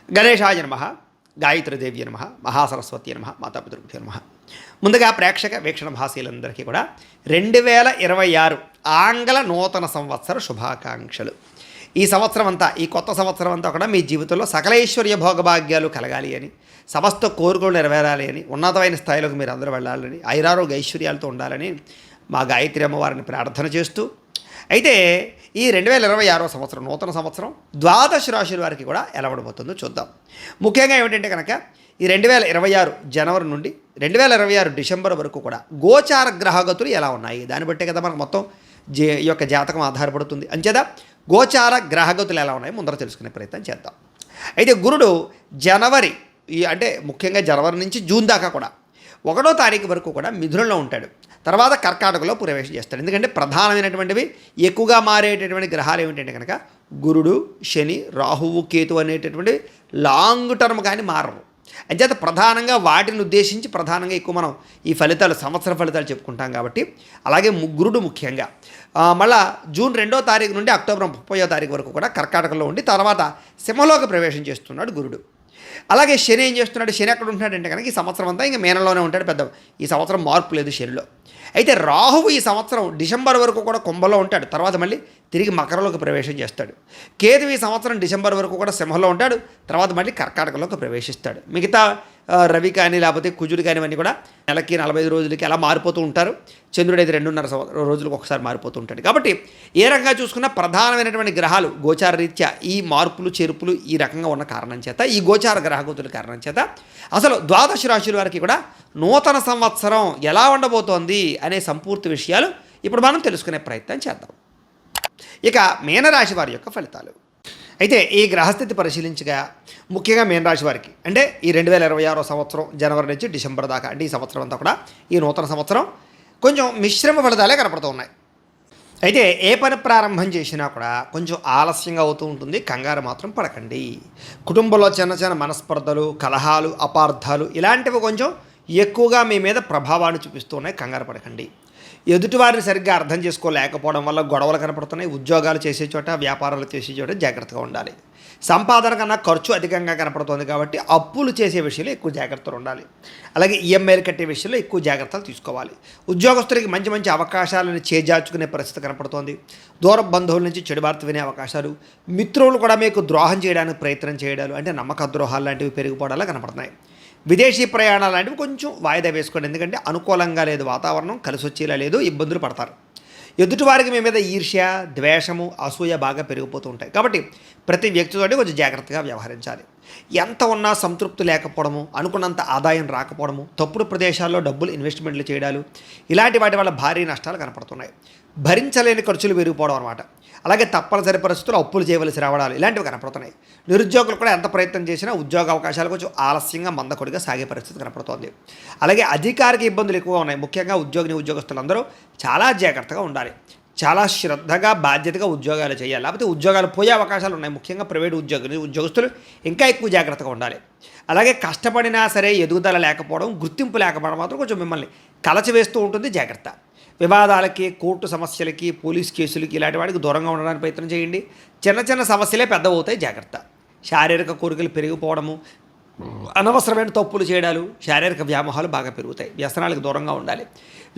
గణేశాయ నమః, గాయత్రీదేవి నమః, మహాసరస్వతి నమః, మాతాపితృభ్యో నమః. ముందుగా ప్రేక్షక వీక్షణ భాషలందరికీ కూడా 2026 ఆంగ్ల నూతన సంవత్సర శుభాకాంక్షలు. ఈ సంవత్సరం అంతా, ఈ కొత్త సంవత్సరం అంతా కూడా మీ జీవితంలో సకలైశ్వర్య భోగభాగ్యాలు కలగాలి అని, సమస్త కోరికలు నెరవేరాలి అని, ఉన్నతమైన స్థాయిలోకి మీరు అందరూ వెళ్ళాలని, ఐరారోగ్య ఐశ్వర్యాలతో ఉండాలని మా గాయత్రి అమ్మవారిని ప్రార్థన చేస్తూ, అయితే ఈ 2026 సంవత్సరం నూతన సంవత్సరం ద్వాదశ రాశుల వారికి కూడా ఎలా ఉండబోతుందో చూద్దాం. ముఖ్యంగా ఏమిటంటే కనుక ఈ 2026 జనవరి నుండి 2026 డిసెంబర్ వరకు కూడా గోచార గ్రహగతులు ఎలా ఉన్నాయి, దాన్ని బట్టే కదా మనకు మొత్తం ఈ యొక్క జాతకం ఆధారపడుతుంది. అంచేత గోచార గ్రహగతులు ఎలా ఉన్నాయి ముందర తెలుసుకునే ప్రయత్నం చేద్దాం. అయితే గురుడు జనవరి అంటే ముఖ్యంగా జనవరి నుంచి జూన్ దాకా కూడా 1వ తారీఖు వరకు కూడా మిథునంలో ఉంటాడు. తర్వాత కర్కాటకలో ప్రవేశం చేస్తాడు. ఎందుకంటే ప్రధానమైనటువంటివి ఎక్కువగా మారేటటువంటి గ్రహాలు ఏమిటంటే కనుక గురుడు, శని, రాహువు, కేతు అనేటటువంటి లాంగ్ టర్మ్ కానీ మారరు. అంచేత ప్రధానంగా వాటిని ఉద్దేశించి ప్రధానంగా ఎక్కువ మనం ఈ ఫలితాలు, సంవత్సర ఫలితాలు చెప్పుకుంటాం కాబట్టి, అలాగే గురుడు ముఖ్యంగా మళ్ళా జూన్ 2వ తారీఖు నుండి అక్టోబర్ 30వ తారీఖు వరకు కూడా కర్కాటకలో ఉండి తర్వాత సింహంలోకి ప్రవేశం చేస్తున్నాడు గురుడు. అలాగే శని ఏం చేస్తున్నాడు, శని ఎక్కడ ఉంటున్నాడంటే కనుక ఈ సంవత్సరం అంతా ఇంకా మీనంలోనే ఉంటాడు. పెద్ద ఈ సంవత్సరం మార్పు లేదు శనిలో. అయితే రాహువు ఈ సంవత్సరం డిసెంబర్ వరకు కూడా కుంభంలో ఉంటాడు, తర్వాత మళ్ళీ తిరిగి మకరంలోకి ప్రవేశం చేస్తాడు. కేతు ఈ సంవత్సరం డిసెంబర్ వరకు కూడా సింహంలో ఉంటాడు, తర్వాత మళ్ళీ కర్కాటకలోకి ప్రవేశిస్తాడు. మిగతా రవి కానీ లేకపోతే కుజుడు కానీ ఇవన్నీ కూడా నెలకి 45 రోజులకి అలా మారిపోతూ ఉంటారు. చంద్రుడు అయితే 2.5 రోజులకు ఒకసారి మారిపోతూ ఉంటాడు. కాబట్టి ఏ రకంగా చూసుకున్నా ప్రధానమైనటువంటి గ్రహాలు గోచార రీత్యా ఈ మార్పులు చేర్పులు ఈ రకంగా ఉన్న కారణం చేత, ఈ గోచార గ్రహగతుల కారణం చేత అసలు ద్వాదశ రాశుల వారికి కూడా నూతన సంవత్సరం ఎలా ఉండబోతోంది అనే సంపూర్తి విషయాలు ఇప్పుడు మనం తెలుసుకునే ప్రయత్నం చేద్దాం. ఇక మీనరాశి వారి యొక్క ఫలితాలు. అయితే ఈ గ్రహస్థితి పరిశీలించగా ముఖ్యంగా మీనరాశి వారికి అంటే ఈ 2026 సంవత్సరం జనవరి నుంచి డిసెంబర్ దాకా అంటే ఈ సంవత్సరం అంతా కూడా ఈ నూతన సంవత్సరం కొంచెం మిశ్రమ ఫలితాలే కనపడుతూ ఉన్నాయి. అయితే ఏ పని ప్రారంభం చేసినా కూడా కొంచెం ఆలస్యంగా అవుతూ ఉంటుంది. కంగారు మాత్రం పడకండి. కుటుంబంలో చిన్న చిన్న మనస్పర్ధలు, కలహాలు, అపార్థాలు ఇలాంటివి కొంచెం ఎక్కువగా మీ మీద ప్రభావాన్ని చూపిస్తూ ఉన్నాయి. కంగారు పడకండి. ఎదుటివారిని సరిగ్గా అర్థం చేసుకోలేకపోవడం వల్ల గొడవలు కనపడుతున్నాయి. ఉద్యోగాలు చేసే చోట, వ్యాపారాలు చేసే చోట జాగ్రత్తగా ఉండాలి. సంపాదన కన్నా ఖర్చు అధికంగా కనపడుతుంది కాబట్టి అప్పులు చేసే విషయంలో ఎక్కువ జాగ్రత్తలు ఉండాలి. అలాగే ఈఎంఐలు కట్టే విషయంలో ఎక్కువ జాగ్రత్తలు తీసుకోవాలి. ఉద్యోగస్తులకి మంచి మంచి అవకాశాలను చేజార్చుకునే పరిస్థితి కనపడుతోంది. దూర బంధువుల నుంచి చెడు వార్త వినే అవకాశాలు, మిత్రులు కూడా మీకు ద్రోహం చేయడానికి ప్రయత్నం చేయడాలు అంటే నమ్మక ద్రోహాలు లాంటివి పెరిగిపోవడాలు కనపడుతున్నాయి. విదేశీ ప్రయాణాలు లాంటివి కొంచెం వాయిదా వేసుకోండి. ఎందుకంటే అనుకూలంగా లేదు వాతావరణం, కలిసి వచ్చేలా లేదు, ఇబ్బందులు పడతారు. ఎదుటివారికి మీ మీద ఈర్ష్య, ద్వేషము, అసూయ బాగా పెరిగిపోతూ ఉంటాయి. కాబట్టి ప్రతి వ్యక్తితోటి కొంచెం జాగ్రత్తగా వ్యవహరించాలి. ఎంత ఉన్నా సంతృప్తి లేకపోవడము, అనుకున్నంత ఆదాయం రాకపోవడము, తప్పుడు ప్రదేశాల్లో డబ్బులు ఇన్వెస్ట్మెంట్లు చేయడాలు ఇలాంటి వాటి వల్ల భారీ నష్టాలు కనపడుతున్నాయి. భరించలేని ఖర్చులు పెరిగిపోవడం అనమాట. అలాగే తప్పనిసరి పరిస్థితుల్లో అప్పులు చేయవలసి రావడాలు ఇలాంటివి కనపడుతున్నాయి. నిరుద్యోగులు కూడా ఎంత ప్రయత్నం చేసినా ఉద్యోగ అవకాశాలు కొంచెం ఆలస్యంగా మందకొడిగా సాగే పరిస్థితి కనపడుతోంది. అలాగే అధికారిక ఇబ్బందులు ఎక్కువగా ఉన్నాయి. ముఖ్యంగా ఉద్యోగస్తులందరూ చాలా జాగ్రత్తగా ఉండాలి. చాలా శ్రద్ధగా, బాధ్యతగా ఉద్యోగాలు చేయాలి. లేకపోతే ఉద్యోగాలు పోయే అవకాశాలు ఉన్నాయి. ముఖ్యంగా ప్రైవేటు ఉద్యోగస్తులు ఇంకా ఎక్కువ జాగ్రత్తగా ఉండాలి. అలాగే కష్టపడినా సరే ఎదుగుదల లేకపోవడం, గుర్తింపు లేకపోవడం మాత్రం కొంచెం మిమ్మల్ని కలచివేస్తూ ఉంటుంది. జాగ్రత్త. వివాదాలకి, కోర్టు సమస్యలకి, పోలీస్ కేసులకి ఇలాంటి వాటికి దూరంగా ఉండడానికి ప్రయత్నం చేయండి. చిన్న చిన్న సమస్యలే పెద్దవవుతాయి. జాగ్రత్త. శారీరక కోరికలు పెరిగిపోవడము, అనవసరమైన తప్పులు చేయడాలు, శారీరక వ్యామోహాలు బాగా పెరుగుతాయి. వ్యసనాలకు దూరంగా ఉండాలి.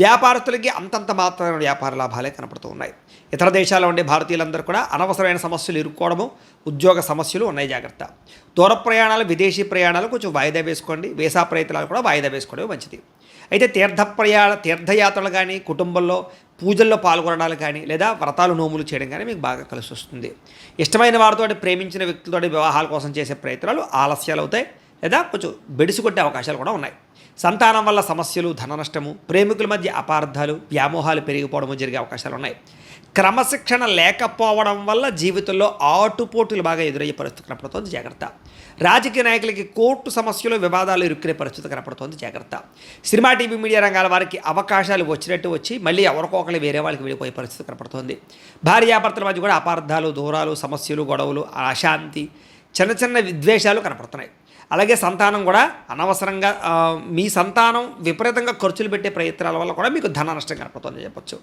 వ్యాపారస్తులకి అంతంత మాత్రమైన వ్యాపార లాభాలే కనపడుతూ ఉన్నాయి. ఇతర దేశాల్లో ఉండే భారతీయులందరూ కూడా అనవసరమైన సమస్యలు ఇరుక్కోవడము, ఉద్యోగ సమస్యలు ఉన్నాయి. జాగ్రత్త. దూర ప్రయాణాలు, విదేశీ ప్రయాణాలు కొంచెం వాయిదా వేసుకోండి. వీసా ప్రయత్నాలు కూడా వాయిదా వేసుకోవడం మంచిది. అయితే తీర్థయాత్రలు కానీ, కుటుంబంలో పూజల్లో పాల్గొనడాలు కానీ, లేదా వ్రతాలు, నోములు చేయడం కానీ మీకు బాగా కలిసి వస్తుంది. ఇష్టమైన వారితో, ప్రేమించిన వ్యక్తులతో వివాహాల కోసం చేసే ప్రయత్నాలు ఆలస్యాలు అవుతాయి, లేదా కొంచెం బెడిసి కొట్టే అవకాశాలు కూడా ఉన్నాయి. సంతానం వల్ల సమస్యలు, ధన నష్టము, ప్రేమికుల మధ్య అపార్థాలు, వ్యామోహాలు పెరిగిపోవడము జరిగే అవకాశాలు ఉన్నాయి. క్రమశిక్షణ లేకపోవడం వల్ల జీవితంలో ఆటుపోటులు బాగా ఎదురయ్యే పరిస్థితి కనపడుతోంది. జాగ్రత్త. రాజకీయ నాయకులకి కోర్టు సమస్యలు, వివాదాలు ఇరుక్కునే పరిస్థితి కనపడుతోంది. జాగ్రత్త. సినిమా, టీవీ, మీడియా రంగాల వారికి అవకాశాలు వచ్చినట్టు వచ్చి మళ్ళీ ఎవరికో ఒకరు వేరే వాళ్ళకి వెళ్ళిపోయే పరిస్థితి కనపడుతోంది. భార్యాభర్తల మధ్య కూడా అపార్థాలు, దూరాలు, సమస్యలు, గొడవలు, అశాంతి, చిన్న చిన్న విద్వేషాలు కనపడుతున్నాయి. అలాగే సంతానం కూడా అనవసరంగా మీ సంతానం విపరీతంగా ఖర్చులు పెట్టే ప్రయత్నాల వల్ల కూడా మీకు ధన నష్టం కనపడుతుందని చెప్పొచ్చు.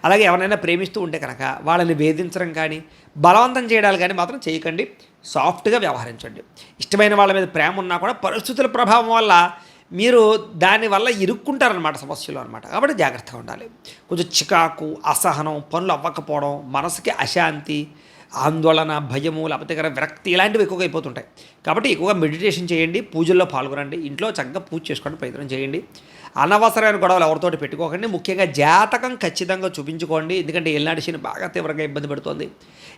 అలాగే ఎవరైనా ప్రేమిస్తూ ఉంటే కనుక వాళ్ళని వేధించడం కానీ, బలవంతం చేయడాలు కానీ మాత్రం చేయకండి. సాఫ్ట్గా వ్యవహరించండి. ఇష్టమైన వాళ్ళ మీద ప్రేమ ఉన్నా కూడా పరిస్థితుల ప్రభావం వల్ల మీరు దానివల్ల ఇరుక్కుంటారనమాట, సమస్యలు అనమాట. కాబట్టి జాగ్రత్తగా ఉండాలి. కొంచెం చికాకు, అసహనం, పనులు అవ్వకపోవడం, మనసుకి అశాంతి, ఆందోళన, భయము, లేకపోతే కనుక విరక్తి ఇలాంటివి ఎక్కువగా అయిపోతుంటాయి. కాబట్టి ఎక్కువగా మెడిటేషన్ చేయండి, పూజల్లో పాల్గొనండి, ఇంట్లో చక్కగా పూజ చేసుకోవడానికి ప్రయత్నం చేయండి. అనవసరమైన గొడవలు ఎవరితోటి పెట్టుకోకండి. ముఖ్యంగా జాతకం ఖచ్చితంగా చూపించుకోండి. ఎందుకంటే ఏలినాటి శని బాగా తీవ్రంగా ఇబ్బంది పెడుతుంది.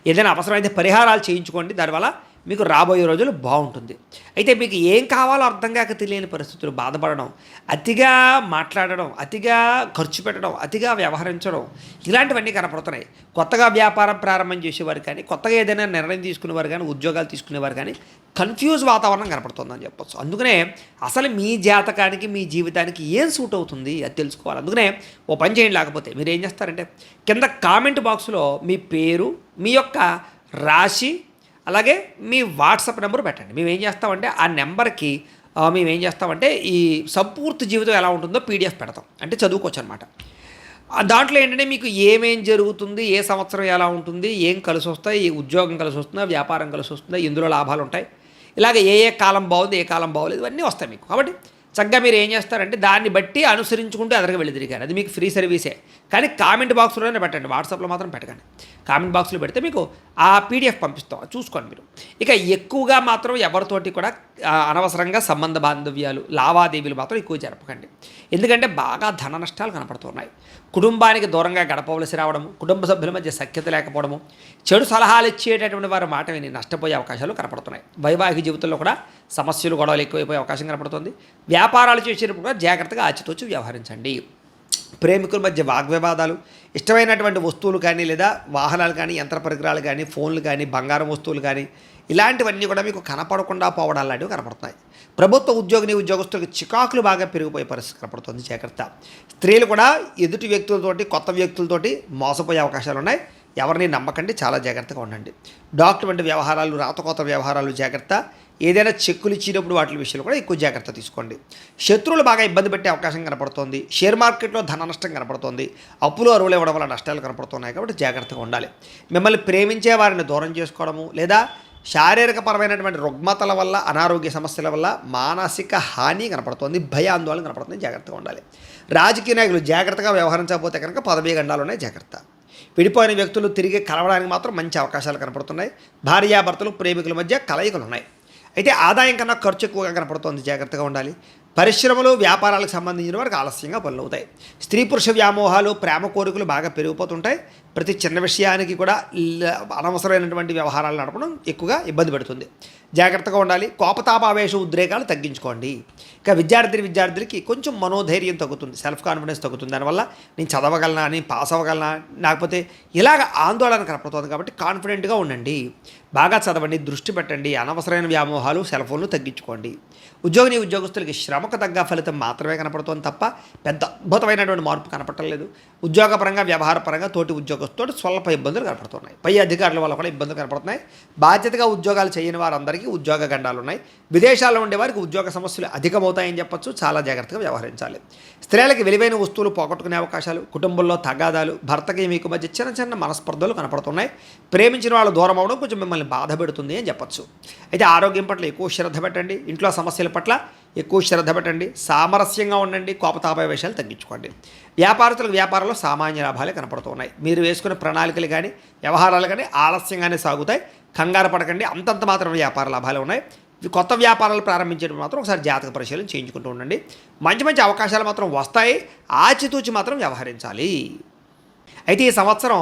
ఏదైనా అవసరమైతే పరిహారాలు చేయించుకోండి. దానివల్ల మీకు రాబోయే రోజులు బాగుంటుంది. అయితే మీకు ఏం కావాలో అర్థం కాక తెలియని పరిస్థితులు, బాధపడడం, అతిగా మాట్లాడడం, అతిగా ఖర్చు పెట్టడం, అతిగా వ్యవహరించడం ఇలాంటివన్నీ కనపడుతున్నాయి. కొత్తగా వ్యాపారం ప్రారంభం చేసేవారు కానీ, కొత్తగా ఏదైనా నిర్ణయం తీసుకునేవారు కానీ, ఉద్యోగాలు తీసుకునేవారు కానీ కన్ఫ్యూజ్ వాతావరణం కనపడుతుందని చెప్పొచ్చు. అందుకనే అసలు మీ జాతకానికి, మీ జీవితానికి ఏం సూట్ అవుతుంది అది తెలుసుకోవాలి. అందుకనే ఓ పని చేయండి. లేకపోతే మీరు ఏం చేస్తారంటే కింద కామెంట్ బాక్స్లో మీ పేరు, మీ యొక్క రాశి, అలాగే మీ వాట్సాప్ నెంబర్ పెట్టండి. మేము ఏం చేస్తామంటే ఆ నెంబర్కి మేము ఏం చేస్తామంటే ఈ సంపూర్తి జీవితం ఎలా ఉంటుందో పీడిఎఫ్ పెడతాం. అంటే చదువుకోవచ్చు అనమాట. దాంట్లో ఏంటంటే మీకు ఏమేం జరుగుతుంది, ఏ సంవత్సరం ఎలా ఉంటుంది, ఏం కలిసి వస్తాయి, ఏ ఉద్యోగం కలిసి వస్తుందా, వ్యాపారం కలిసి వస్తుందా, ఇందులో లాభాలు ఉంటాయి, ఇలాగ ఏ ఏ కాలం బాగుంది, ఏ కాలం బాగోలేదు, ఇవన్నీ వస్తాయి మీకు. కాబట్టి చక్కగా మీరు ఏం చేస్తారంటే దాన్ని బట్టి అనుసరించుకుంటూ ఎదరికి వెళ్ళి తిరిగారు. అది మీకు ఫ్రీ సర్వీసే. కానీ కామెంట్ బాక్స్లోనే పెట్టండి, వాట్సాప్లో మాత్రం పెట్టకండి. కామెంట్ బాక్స్లో పెడితే మీకు ఆ పీడిఎఫ్ పంపిస్తాం, చూసుకోండి మీరు. ఇక ఎక్కువగా మాత్రం ఎవరితోటి కూడా అనవసరంగా సంబంధ బాంధవ్యాలు, లావాదేవీలు మాత్రం ఎక్కువ జరపకండి. ఎందుకంటే బాగా ధన నష్టాలు కనపడుతున్నాయి. కుటుంబానికి దూరంగా గడపవలసి రావడము, కుటుంబ సభ్యుల మధ్య సఖ్యత లేకపోవడము, చెడు సలహాలు ఇచ్చేటటువంటి వారి మాట విని నష్టపోయే అవకాశాలు కనపడుతున్నాయి. వైవాహిక జీవితంలో కూడా సమస్యలు, గొడవలు ఎక్కువైపోయే అవకాశం కనపడుతుంది. వ్యాపారాలు చేసేటప్పుడు కూడా జాగ్రత్తగా ఆచితూచి వ్యవహరించండి. ప్రేమికుల మధ్య వాగ్వివాదాలు, ఇష్టమైనటువంటి వస్తువులు కానీ, లేదా వాహనాలు కానీ, యంత్ర పరికరాలు కానీ, ఫోన్లు కానీ, బంగారం వస్తువులు కానీ ఇలాంటివన్నీ కూడా మీకు కనపడకుండా పోవడాలు లాంటివి కనపడుతున్నాయి. ప్రభుత్వ ఉద్యోగస్తులకు చికాకులు బాగా పెరిగిపోయే పరిస్థితి కనపడుతుంది. జాగ్రత్త. స్త్రీలు కూడా ఎదుటి వ్యక్తులతోటి, కొత్త వ్యక్తులతోటి మోసపోయే అవకాశాలు ఉన్నాయి. ఎవరిని నమ్మకండి, చాలా జాగ్రత్తగా ఉండండి. డాక్యుమెంట్ వ్యవహారాలు, రాతకోత వ్యవహారాలు జాగ్రత్త. ఏదైనా చెక్కులు ఇచ్చినప్పుడు వాటి విషయంలో కూడా ఎక్కువ జాగ్రత్త తీసుకోండి. శత్రువులు బాగా ఇబ్బంది పెట్టే అవకాశం కనపడుతోంది. షేర్ మార్కెట్లో ధన నష్టం కనపడుతోంది. అప్పులు అరువులు ఇవ్వడం వల్ల నష్టాలు కనపడుతున్నాయి. కాబట్టి జాగ్రత్తగా ఉండాలి. మిమ్మల్ని ప్రేమించే వారిని దూరం చేసుకోవడము, లేదా శారీరకపరమైనటువంటి రుగ్మతల వల్ల, అనారోగ్య సమస్యల వల్ల మానసిక హాని కనపడుతోంది, భయాందోళన కనపడుతుంది. జాగ్రత్తగా ఉండాలి. రాజకీయ నాయకులు జాగ్రత్తగా వ్యవహరించకపోతే కనుక పదవీ గండాలు ఉన్నాయి. జాగ్రత్త. విడిపోయిన వ్యక్తులు తిరిగి కలవడానికి మాత్రం మంచి అవకాశాలు కనపడుతున్నాయి. భార్యాభర్తలు, ప్రేమికుల మధ్య కలయికలు ఉన్నాయి. అయితే ఆదాయం కన్నా ఖర్చు ఎక్కువగా కనపడుతోంది. జాగ్రత్తగా ఉండాలి. పరిశ్రమలు, వ్యాపారాలకు సంబంధించిన వారికి ఆలస్యంగా పనులు అవుతాయి. స్త్రీ పురుష వ్యామోహాలు, ప్రేమ కోరికలు బాగా పెరిగిపోతుంటాయి. ప్రతి చిన్న విషయానికి కూడా అనవసరమైనటువంటి వ్యవహారాలు నడపడం ఎక్కువగా ఇబ్బంది పెడుతుంది. జాగ్రత్తగా ఉండాలి. కోపతాపావేశ ఉద్రేకాలు తగ్గించుకోండి. ఇక విద్యార్థులకి కొంచెం మనోధైర్యం తగ్గుతుంది, సెల్ఫ్ కాన్ఫిడెన్స్ తగ్గుతుంది. దానివల్ల నేను చదవగలనా, నేను పాస్ అవ్వగలనా, లేకపోతే ఇలాగ ఆందోళన కనపడుతుంది. కాబట్టి కాన్ఫిడెంట్గా ఉండండి, బాగా చదవండి, దృష్టి పెట్టండి. అనవసరమైన వ్యామోహాలు, సెల్ ఫోన్లు తగ్గించుకోండి. ఉద్యోగస్తులకి శ్రమకు తగ్గ ఫలితం మాత్రమే కనపడుతుంది తప్ప పెద్ద అద్భుతమైనటువంటి మార్పు కనపడలేదు. ఉద్యోగపరంగా, వ్యవహారపరంగా తోటి ఉద్యోగస్తుతో స్వల్ప ఇబ్బందులు కనపడుతున్నాయి. పై అధికారుల వల్ల కూడా ఇబ్బందులు కనపడుతున్నాయి. బాధ్యతగా ఉద్యోగాలు చేయని వారందరికీ ఉద్యోగ గండాలు ఉన్నాయి. విదేశాల్లో ఉండే వారికి ఉద్యోగ సమస్యలు అధికమవుతాయని చెప్పొచ్చు. చాలా జాగ్రత్తగా వ్యవహరించాలి. స్త్రీలకి విలువైన వస్తువులు పోగొట్టుకునే అవకాశాలు, కుటుంబంలో తగాదాలు, భర్తకి మీకు మధ్య చిన్న చిన్న మనస్పర్ధలు కనపడుతున్నాయి. ప్రేమించిన వాళ్ళు దూరం అవడం కొంచెం మిమ్మల్ని బాధ పెడుతుంది అని చెప్పచ్చు. అయితే ఆరోగ్యం పట్ల ఎక్కువ శ్రద్ధ పెట్టండి. ఇంట్లో సమస్యల పట్ల ఎక్కువ శ్రద్ధ పెట్టండి. సామరస్యంగా ఉండండి. కోపతాపావేశాలు తగ్గించుకోండి. వ్యాపారంలో సామాన్య లాభాలే కనపడుతున్నాయి. మీరు వేసుకునే ప్రణాళికలు కానీ, వ్యవహారాలు కానీ ఆలస్యంగానే సాగుతాయి. కంగారు పడకండి. అంతంత మాత్రం వ్యాపార లాభాలు ఉన్నాయి. కొత్త వ్యాపారాలు ప్రారంభించేటప్పుడు మాత్రం ఒకసారి జాతక పరిశీలన చేయించుకుంటూ ఉండండి. మంచి మంచి అవకాశాలు మాత్రం వస్తాయి. ఆచితూచి మాత్రం వ్యవహరించాలి. అయితే ఈ సంవత్సరం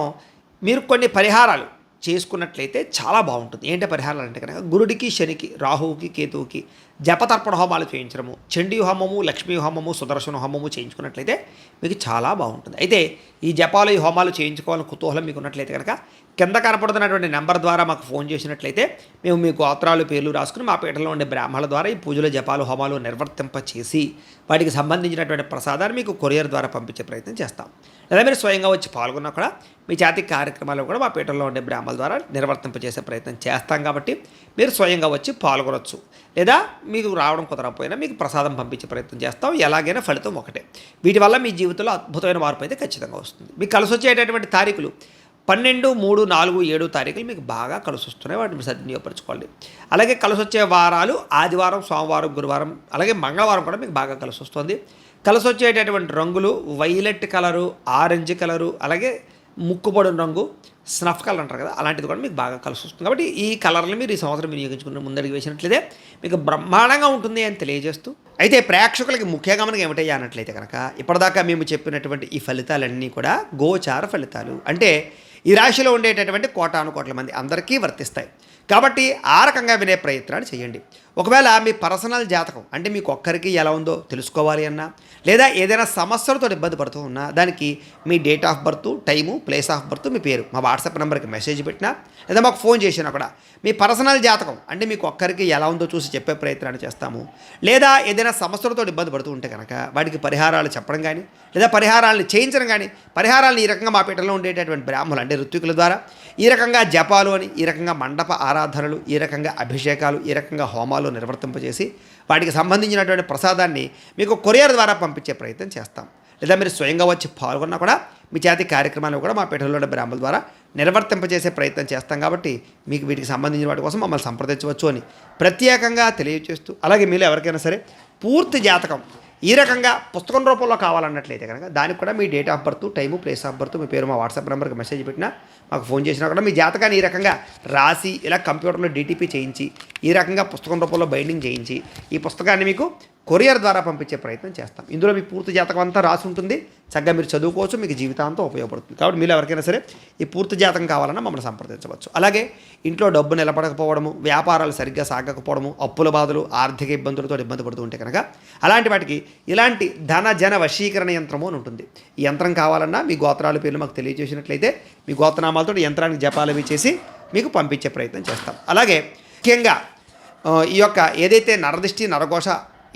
మీరు కొన్ని పరిహారాలు చేసుకున్నట్లయితే చాలా బాగుంటుంది. ఏంటి పరిహారాలు అంటే కనుక గురుడికి, శనికి, రాహువుకి, కేతువుకి జపతర్పణ హోమాలు చేయించడము, చండీ హోమము, లక్ష్మీ హోమము, సుదర్శన హోమము చేయించుకున్నట్లయితే మీకు చాలా బాగుంటుంది. అయితే ఈ జపాలు, ఈ హోమాలు చేయించుకోవాలని కుతూహలం మీకు ఉన్నట్లయితే కనుక కింద కనపడుతున్నటువంటి నెంబర్ ద్వారా మాకు ఫోన్ చేసినట్లయితే మేము మీ గోత్రాలు, పేర్లు రాసుకుని మా పీఠంలో ఉండే బ్రాహ్మణుల ద్వారా ఈ పూజలు, జపాలు, హోమాలు నిర్వర్తింపచేసి వాటికి సంబంధించినటువంటి ప్రసాదాన్ని మీకు కొరియర్ ద్వారా పంపించే ప్రయత్నం చేస్తాం. లేదా మీరు స్వయంగా వచ్చి పాల్గొన్నా కూడా మీ జాతి కార్యక్రమాలు కూడా మా పీఠంలో ఉండే బ్రాహ్మణుల ద్వారా నిర్వర్తింపచేసే ప్రయత్నం చేస్తాం. కాబట్టి మీరు స్వయంగా వచ్చి పాల్గొనవచ్చు. లేదా మీకు రావడం కుదరకపోయినా మీకు ప్రసాదం పంపించే ప్రయత్నం చేస్తాం. ఎలాగైనా ఫలితం ఒకటే. వీటి వల్ల మీ జీవితంలో అద్భుతమైన మార్పు అయితే ఖచ్చితంగా వస్తుంది. మీకు కలిసి వచ్చేటటువంటి తారీఖులు 12, 3, 4, 7 తారీఖులు మీకు బాగా కలిసి వస్తున్నాయి. వాటిని సద్వినియోగపరచుకోండి. అలాగే కలిసి వచ్చే వారాలు ఆదివారం, సోమవారం, గురువారం, అలాగే మంగళవారం కూడా మీకు బాగా కలిసి వస్తుంది. కలిసి వచ్చేటటువంటి రంగులు వైలెట్ కలరు, ఆరెంజ్ కలరు, అలాగే ముక్కుపొడిన రంగు, స్నఫ్ కలర్ అంటారు కదా, అలాంటిది కూడా మీకు బాగా కలిసి వస్తుంది. కాబట్టి ఈ కలర్ని మీరు ఈ సంవత్సరం వినియోగించుకుని ముందడుగు వేసినట్లయితే మీకు బ్రహ్మాండంగా ఉంటుంది అని తెలియజేస్తూ, అయితే ప్రేక్షకులకి ముఖ్య గమనిక ఏమిటయ్యా అన్నట్లయితే కనుక ఇప్పటిదాకా మేము చెప్పినటువంటి ఈ ఫలితాలన్నీ కూడా గోచార ఫలితాలు. అంటే ఈ రాశిలో ఉండేటటువంటి కోటాను కోట్ల మంది అందరికీ వర్తిస్తాయి. కాబట్టి ఆ రకంగా వినే ప్రయత్నాలు చేయండి. ఒకవేళ మీ పర్సనల్ జాతకం అంటే మీకు ఒక్కరికి ఎలా ఉందో తెలుసుకోవాలి అన్నా, లేదా ఏదైనా సమస్యలతో ఇబ్బంది పడుతూ ఉన్నా, దానికి మీ date of birth, time, place of birth, మీ పేరు మా వాట్సాప్ నెంబర్కి మెసేజ్ పెట్టినా, లేదా మాకు ఫోన్ చేసినా కూడా మీ పర్సనల్ జాతకం అంటే మీకు ఒక్కరికి ఎలా ఉందో చూసి చెప్పే ప్రయత్నాన్ని చేస్తాము. లేదా ఏదైనా సమస్యలతో ఇబ్బంది పడుతూ ఉంటే కనుక వాటికి పరిహారాలు చెప్పడం కానీ, లేదా పరిహారాలను చేయించడం కానీ, పరిహారాలను ఈ రకంగా మా పీఠంలో ఉండేటటువంటి బ్రాహ్మణులు అంటే ఋత్వికుల ద్వారా ఈ రకంగా జపాలు అని, ఈ రకంగా మండప ఆరాధనలు, ఈ రకంగా అభిషేకాలు, ఈ రకంగా హోమాలు నిర్వర్తింపజేసి వాటికి సంబంధించినటువంటి ప్రసాదాన్ని మీకు కొరియర్ ద్వారా పంపించే ప్రయత్నం చేస్తాం. లేదా మీరు స్వయంగా వచ్చి పాల్గొన్నా కూడా మీ చేతి కార్యక్రమాలు కూడా మా పీఠంలో బ్రాహ్మణుల ద్వారా నిర్వర్తింపజేసే ప్రయత్నం చేస్తాం. కాబట్టి మీకు వీటికి సంబంధించిన వాటి కోసం మమ్మల్ని సంప్రదించవచ్చు అని ప్రత్యేకంగా తెలియజేస్తూ, అలాగే మీరు ఎవరికైనా సరే పూర్తి జాతకం ఈ రకంగా పుస్తకం రూపంలో కావాలన్నట్లయితే కనుక దానికి కూడా మీ date of birth, time, place of birth, మీ పేరు మా వాట్సాప్ నెంబర్కి మెసేజ్ పెట్టినా, మాకు ఫోన్ చేసినా కూడా మీ జాతకాన్ని ఈ రకంగా రాసి ఇలా కంప్యూటర్లో డీటీపీ చేయించి ఈ రకంగా పుస్తకం రూపంలో బైండింగ్ చేయించి ఈ పుస్తకాన్ని మీకు కొరియర్ ద్వారా పంపించే ప్రయత్నం చేస్తాం. ఇందులో మీ పూర్తి జాతకం అంతా రాసి ఉంటుంది. చక్కగా మీరు చదువుకోవచ్చు, మీకు జీవితాంతం ఉపయోగపడుతుంది. కాబట్టి మీరు ఎవరికైనా సరే ఈ పూర్తి జాతకం కావాలన్నా మమ్మల్ని సంప్రదించవచ్చు. అలాగే ఇంట్లో డబ్బు నిలబడకపోవడము, వ్యాపారాలు సరిగ్గా సాగకపోవడము, అప్పుల బాధలు, ఆర్థిక ఇబ్బందులతో ఇబ్బంది పడుతూ ఉంటే కనుక అలాంటి వాటికి ఇలాంటి ధన జన వశీకరణ యంత్రము అని ఉంటుంది. ఈ యంత్రం కావాలన్నా మీ గోత్రాల పేర్లు మాకు తెలియజేసినట్లయితే మీ గోత్రనామాలతో ఈ యంత్రానికి జపాలు అవి చేసి మీకు పంపించే ప్రయత్నం చేస్తాం. అలాగే ముఖ్యంగా ఈ యొక్క ఏదైతే నరదిష్టి, నరఘోష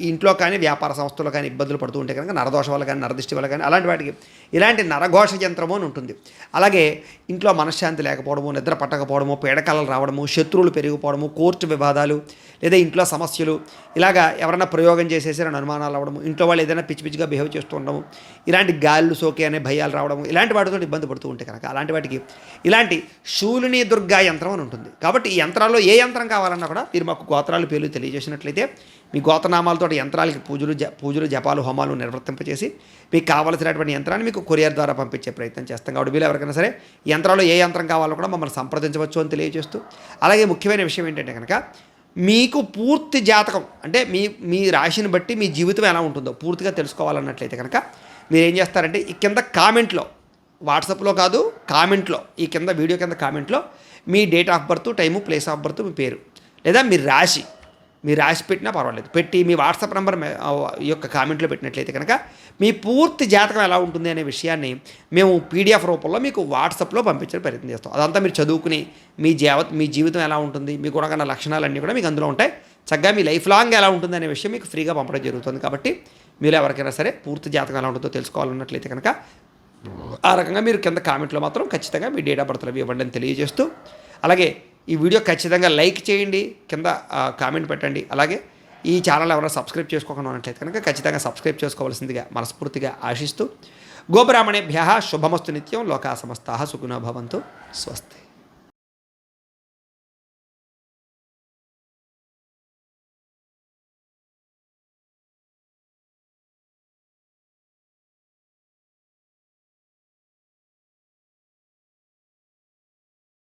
ఈ ఇంట్లో కానీ వ్యాపార సంస్థలో కానీ ఇబ్బందులు పడుతూ ఉంటే కనుక నరదోష వల్ల కానీ, నరదృష్టి వల్ల కానీ అలాంటి వాటికి ఇలాంటి నరఘోష యంత్రము అని ఉంటుంది. అలాగే ఇంట్లో మనశ్శాంతి లేకపోవడము, నిద్ర పట్టకపోవడము, పీడకలలు రావడము, శత్రువులు పెరిగిపోవడము, కోర్టు వివాదాలు, లేదా ఇంట్లో సమస్యలు, ఇలాగా ఎవరైనా ప్రయోగం చేసేసి అనుమానాలు రావడము, ఇంట్లో వాళ్ళు ఏదైనా పిచ్చి పిచ్చిగా బిహేవ్ చేస్తూ ఉండడము, ఇలాంటి గాళ్ళు సోకే అనే భయాలు రావడము, ఇలాంటి వాటితో ఇబ్బంది పడుతూ ఉంటే కనుక అలాంటి వాటికి ఇలాంటి శూలిని దుర్గా యంత్రం అని ఉంటుంది. కాబట్టి ఈ యంత్రాల్లో ఏ యంత్రం కావాలన్నా కూడా మీరు మాకు గోత్రాలు పేర్లు తెలియజేసినట్లయితే మీ గోత్రనామాలతో యంత్రాలకి పూజలు జపాలు, హోమాలు నిర్వర్తింపచేసి మీకు కావాల్సినటువంటి యంత్రాన్ని మీకు కొరియర్ ద్వారా పంపించే ప్రయత్నం చేస్తాం. కాబట్టి వీళ్ళు ఎవరికైనా సరే యంత్రాలు ఏ యంత్రం కావాలో కూడా మమ్మల్ని సంప్రదించవచ్చు అని తెలియజేస్తూ, అలాగే ముఖ్యమైన విషయం ఏంటంటే కనుక మీకు పూర్తి జాతకం అంటే మీ రాశిని బట్టి మీ జీవితం ఎలా ఉంటుందో పూర్తిగా తెలుసుకోవాలన్నట్లయితే కనుక మీరు ఏం చేస్తారంటే ఈ కింద కామెంట్లో, వాట్సాప్లో కాదు కామెంట్లో, ఈ కింద వీడియో కింద కామెంట్లో మీ date of birth, time, place of birth, మీ పేరు లేదా మీ రాశి పెట్టినా పర్వాలేదు పెట్టి మీ వాట్సాప్ నెంబర్ ఈ యొక్క కామెంట్లో పెట్టినట్లయితే కనుక మీ పూర్తి జాతకం ఎలా ఉంటుంది అనే విషయాన్ని మేము పీడిఎఫ్ రూపంలో మీకు వాట్సాప్లో పంపించే ప్రయత్నం చేస్తాం. అదంతా మీరు చదువుకుని మీ జీవితం ఎలా ఉంటుంది, మీకు గుణగణ లక్షణాలన్నీ కూడా మీకు అందులో ఉంటాయి. చక్కగా మీ లైఫ్ లాంగ్ ఎలా ఉంటుంది అనే విషయం మీకు ఫ్రీగా పంపడం జరుగుతుంది. కాబట్టి మీరు ఎవరికైనా సరే పూర్తి జాతకం ఎలా ఉంటుందో తెలుసుకోవాలన్నట్లయితే కనుక ఆ రకంగా మీరు కింద కామెంట్లో మాత్రం ఖచ్చితంగా మీ డేట్ ఆఫ్ బర్త్లు అవి ఇవ్వండి అని తెలియజేస్తూ, అలాగే ఈ వీడియో ఖచ్చితంగా లైక్ చేయండి, కింద కామెంట్ పెట్టండి. అలాగే ఈ ఛానల్ ఎవరైనా సబ్స్క్రైబ్ చేసుకోకుండా ఉన్నట్లయితే కనుక ఖచ్చితంగా సబ్స్క్రైబ్ చేసుకోవాల్సిందిగా మనస్ఫూర్తిగా ఆశిస్తూ, గోబ్రాహ్మణేభ్యః శుభమస్తు నిత్యం, లోకా సమస్తాః సుఖినో భవంతు, స్వస్తి.